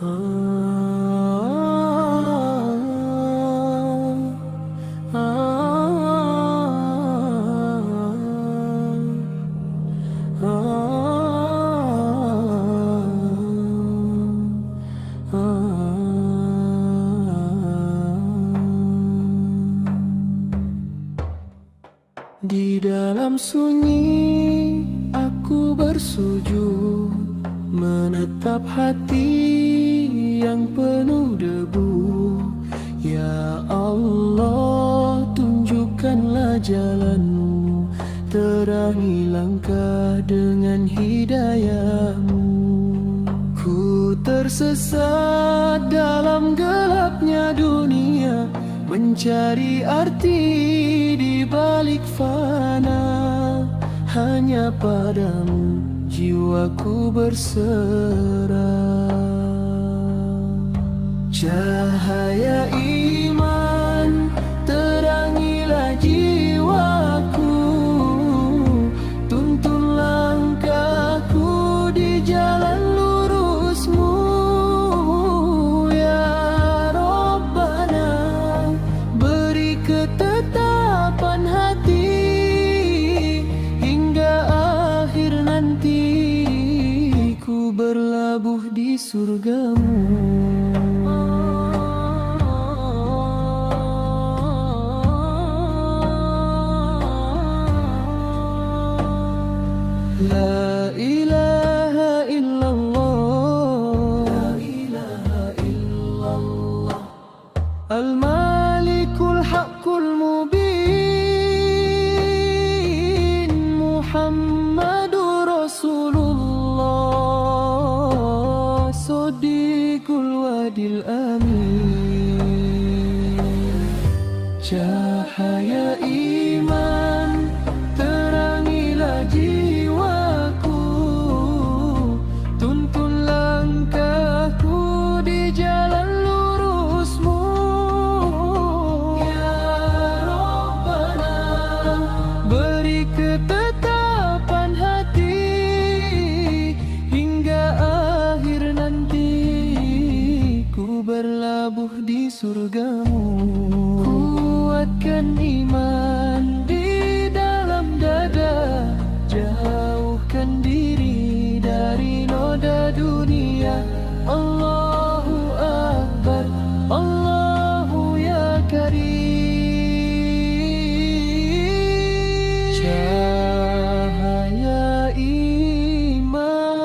Di dalam sunyi aku bersujud, menatap hati yang penuh debu. Ya Allah, tunjukkanlah jalanmu, terangi langkah dengan hidayahmu. Ku tersesat dalam gelapnya dunia, mencari arti di balik fana. Hanya padamu jiwaku berserah. Cahaya iman terangilah jiwaku, tuntun langkahku di jalan lurusmu. Ya Rabbana, beri ketetapan hati hingga akhir nanti ku berlabuh di surgamu. La ilaha illallah, la ilaha illallah, al-malikul haqqul mubin, Muhammadur Rasulullah, sadiqul wadil amin. Cahaya iman terangilah jiwaku, tuntun langkahku di jalan lurusmu. Ya Rabbana, beri ketetapan hati hingga akhir nanti ku berlabuh di surgamu. Kuatkan iman di dalam dada, jauhkan diri dari noda dunia. Allahu Akbar, Allahu ya Karim. Cahaya iman